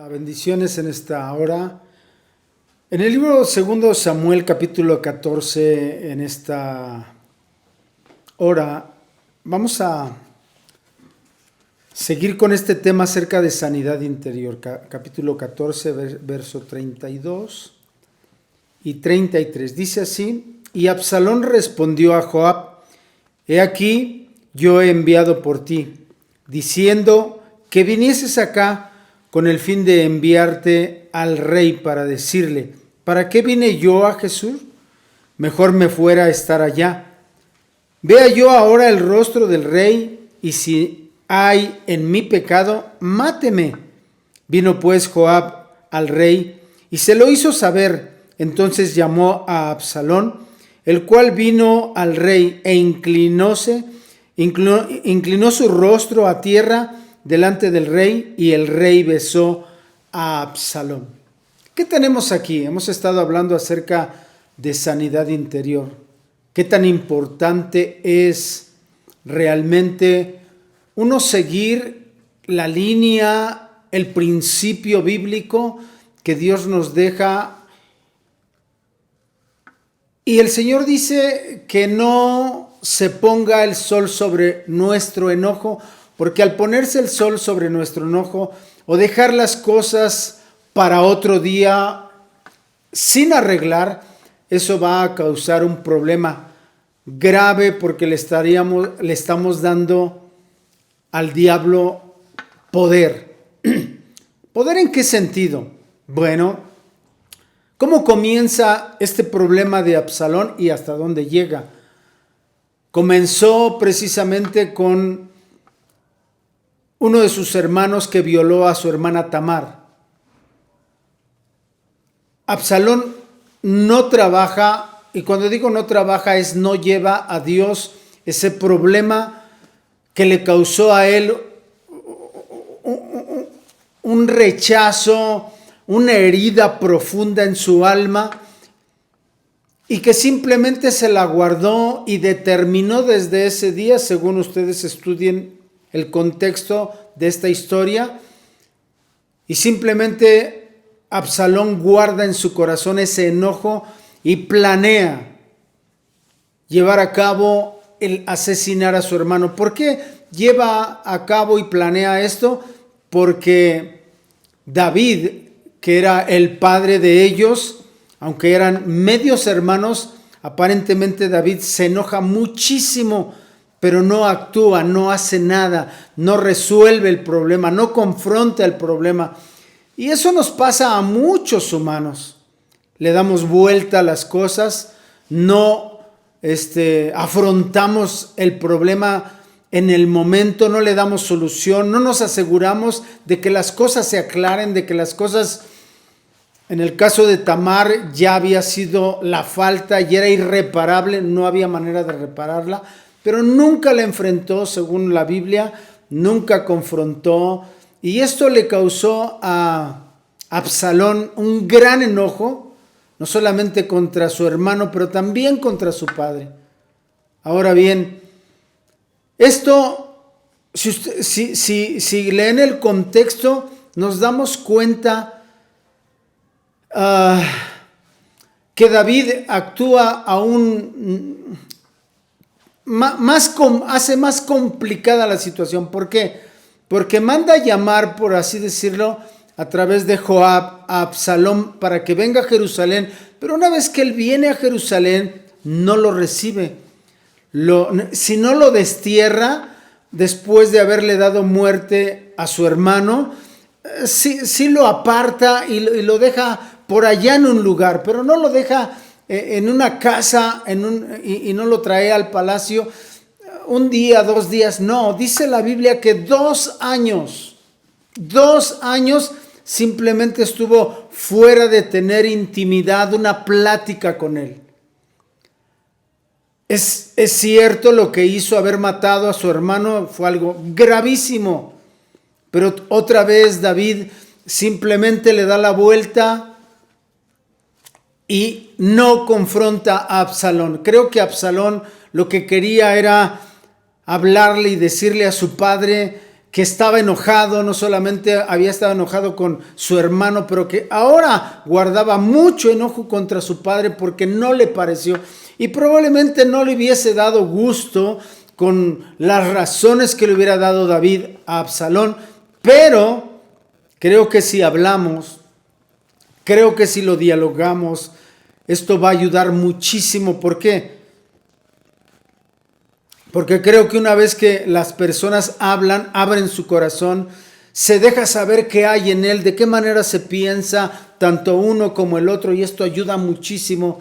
Bendiciones en esta hora. En el libro 2 Samuel capítulo 14, en esta hora, vamos a seguir con este tema acerca de sanidad interior. Capítulo 14, verso 32 y 33. Dice así: Y Absalón respondió a Joab: He aquí, yo he enviado por ti, diciendo que vinieses acá con el fin de enviarte al rey para decirle: ¿para qué vine yo a Jesús? Mejor me fuera a estar allá. Vea yo ahora el rostro del rey, y si hay en mí pecado, máteme. Vino pues Joab al rey, y se lo hizo saber. Entonces llamó a Absalón, el cual vino al rey, e inclinó su rostro a tierra delante del rey, y el rey besó a Absalón. ¿Qué tenemos aquí? Hemos estado hablando acerca de sanidad interior. ¿Qué tan importante es realmente uno seguir la línea, el principio bíblico que Dios nos deja? Y el Señor dice que no se ponga el sol sobre nuestro enojo, porque al ponerse el sol sobre nuestro enojo o dejar las cosas para otro día sin arreglar, eso va a causar un problema grave, porque le estamos dando al diablo poder. ¿Poder en qué sentido? Bueno, ¿cómo comienza este problema de Absalón y hasta dónde llega? Comenzó precisamente con uno de sus hermanos que violó a su hermana Tamar. Absalón no trabaja, y cuando digo no trabaja es no lleva a Dios ese problema que le causó a él un rechazo, una herida profunda en su alma, y que simplemente se la guardó y determinó desde ese día, según ustedes estudien el contexto de esta historia, y simplemente Absalón guarda en su corazón ese enojo y planea llevar a cabo el asesinar a su hermano. ¿Por qué lleva a cabo y planea esto? Porque David, que era el padre de ellos, aunque eran medios hermanos, aparentemente David se enoja muchísimo, pero no actúa, no hace nada, no resuelve el problema, no confronta el problema. Y eso nos pasa a muchos humanos. Le damos vuelta a las cosas, no afrontamos el problema en el momento, no le damos solución, no nos aseguramos de que las cosas se aclaren, de que las cosas, en el caso de Tamar, ya había sido la falta y era irreparable, no había manera de repararla, pero nunca la enfrentó, según la Biblia, nunca confrontó, y esto le causó a Absalón un gran enojo, no solamente contra su hermano, pero también contra su padre. Ahora bien, esto, si leen el contexto, nos damos cuenta que David actúa aún hace más complicada la situación. ¿Por qué? Porque manda llamar, por así decirlo, a través de Joab a Absalón para que venga a Jerusalén, pero una vez que él viene a Jerusalén, no lo recibe. Si no lo destierra, después de haberle dado muerte a su hermano, sí lo aparta y lo deja por allá en un lugar, pero no lo deja en una casa y no lo trae al palacio un día, 2 días. No, dice la Biblia que 2 años simplemente estuvo fuera de tener intimidad, una plática con él. Es cierto, lo que hizo, haber matado a su hermano, fue algo gravísimo, pero otra vez David simplemente le da la vuelta y no confronta a Absalón. Creo que Absalón lo que quería era hablarle y decirle a su padre que estaba enojado, no solamente había estado enojado con su hermano, pero que ahora guardaba mucho enojo contra su padre porque no le pareció y probablemente no le hubiese dado gusto con las razones que le hubiera dado David a Absalón, pero creo que si hablamos, creo que si lo dialogamos, esto va a ayudar muchísimo. ¿Por qué? Porque creo que una vez que las personas hablan, abren su corazón, se deja saber qué hay en él, de qué manera se piensa, tanto uno como el otro, y esto ayuda muchísimo.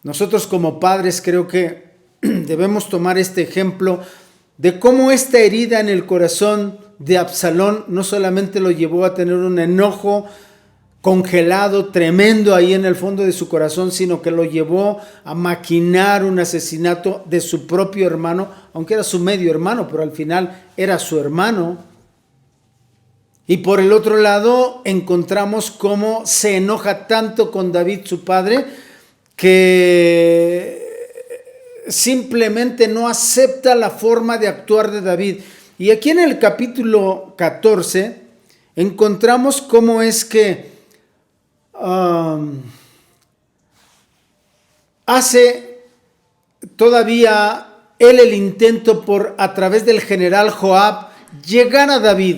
Nosotros como padres creo que debemos tomar este ejemplo de cómo esta herida en el corazón de Absalón no solamente lo llevó a tener un enojo congelado, tremendo ahí en el fondo de su corazón, sino que lo llevó a maquinar un asesinato de su propio hermano, aunque era su medio hermano, pero al final era su hermano. Y por el otro lado encontramos cómo se enoja tanto con David, su padre, que simplemente no acepta la forma de actuar de David. Y aquí en el capítulo 14 encontramos cómo es que hace todavía él el intento por a través del general Joab llegar a David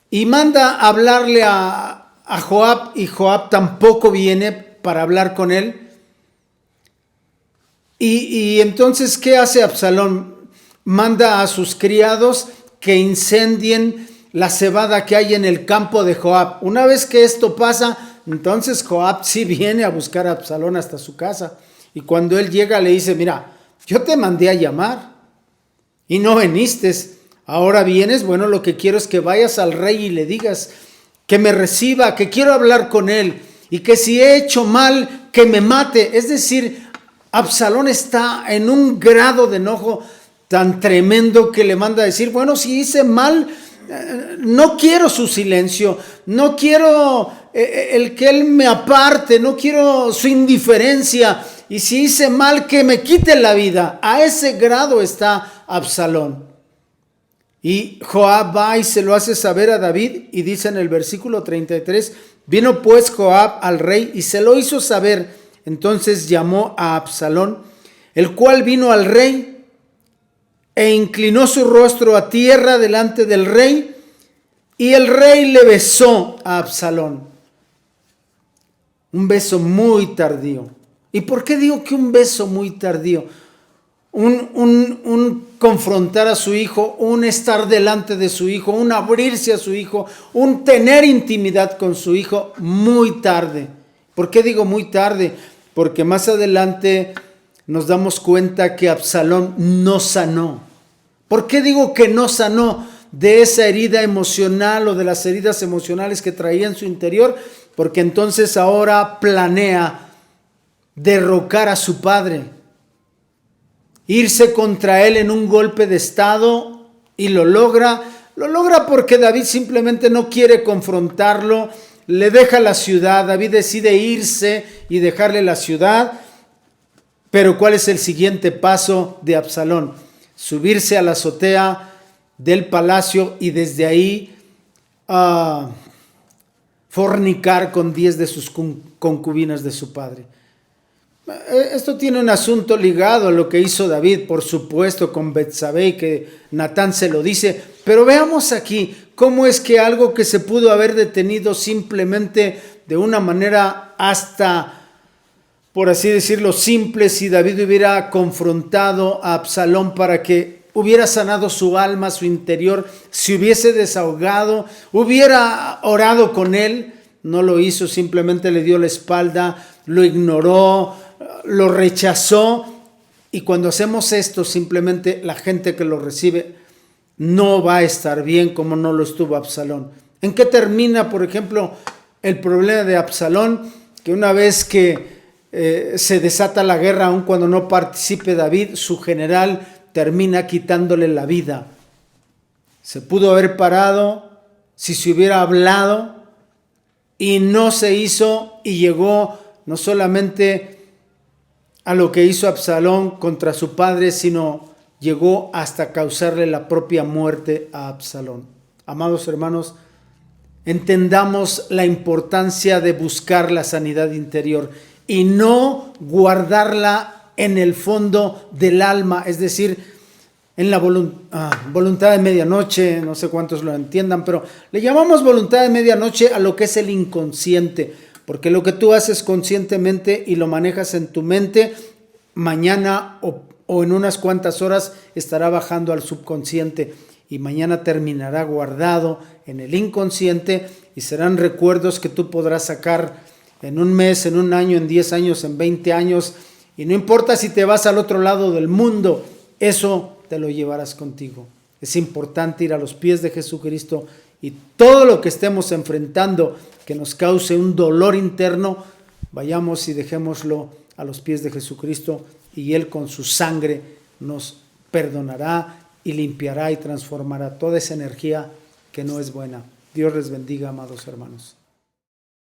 y manda a hablarle a Joab, y Joab tampoco viene para hablar con él. Y entonces, ¿qué hace Absalón? Manda a sus criados que incendien la cebada que hay en el campo de Joab. Una vez que esto pasa, entonces Joab sí viene a buscar a Absalón hasta su casa. Y cuando él llega le dice, mira, yo te mandé a llamar y no viniste. Ahora vienes, bueno, lo que quiero es que vayas al rey y le digas que me reciba, que quiero hablar con él y que si he hecho mal, que me mate. Es decir, Absalón está en un grado de enojo tan tremendo que le manda a decir, bueno, si hice mal, no quiero su silencio, no quiero el que él me aparte, no quiero su indiferencia, y si hice mal, que me quite la vida. A ese grado está Absalón. Y Joab va y se lo hace saber a David, y dice en el versículo 33, vino pues Joab al rey y se lo hizo saber. Entonces llamó a Absalón, el cual vino al rey e inclinó su rostro a tierra delante del rey, y el rey le besó a Absalón. Un beso muy tardío. ¿Y por qué digo que un beso muy tardío? Un confrontar a su hijo, un estar delante de su hijo, un abrirse a su hijo, un tener intimidad con su hijo muy tarde. ¿Por qué digo muy tarde? Porque más adelante nos damos cuenta que Absalón no sanó. ¿Por qué digo que no sanó de esa herida emocional o de las heridas emocionales que traía en su interior? Porque entonces ahora planea derrocar a su padre, irse contra él en un golpe de estado, y lo logra porque David simplemente no quiere confrontarlo, le deja la ciudad. David decide irse y dejarle la ciudad, pero ¿cuál es el siguiente paso de Absalón? Subirse a la azotea del palacio y desde ahí fornicar con 10 de sus concubinas de su padre. Esto tiene un asunto ligado a lo que hizo David, por supuesto, con Betsabé, que Natán se lo dice, pero veamos aquí cómo es que algo que se pudo haber detenido simplemente de una manera hasta, por así decirlo, simple, si David hubiera confrontado a Absalón para que hubiera sanado su alma, su interior, se hubiese desahogado, hubiera orado con él. No lo hizo, simplemente le dio la espalda, lo ignoró, lo rechazó. Y cuando hacemos esto, simplemente la gente que lo recibe no va a estar bien, como no lo estuvo Absalón. ¿En qué termina, por ejemplo, el problema de Absalón? Que una vez que se desata la guerra, aun cuando no participe David, su general termina quitándole la vida. Se pudo haber parado si se hubiera hablado, y no se hizo, y llegó no solamente a lo que hizo Absalón contra su padre, sino llegó hasta causarle la propia muerte a Absalón. Amados hermanos, entendamos la importancia de buscar la sanidad interior y no guardarla en el fondo del alma, es decir, en la voluntad de medianoche. No sé cuántos lo entiendan, pero le llamamos voluntad de medianoche a lo que es el inconsciente, porque lo que tú haces conscientemente y lo manejas en tu mente, mañana o en unas cuantas horas estará bajando al subconsciente y mañana terminará guardado en el inconsciente y serán recuerdos que tú podrás sacar en un mes, en un año, en 10 años, en 20 años, y no importa si te vas al otro lado del mundo, eso te lo llevarás contigo. Es importante ir a los pies de Jesucristo y todo lo que estemos enfrentando que nos cause un dolor interno, vayamos y dejémoslo a los pies de Jesucristo y Él con su sangre nos perdonará y limpiará y transformará toda esa energía que no es buena. Dios les bendiga, amados hermanos.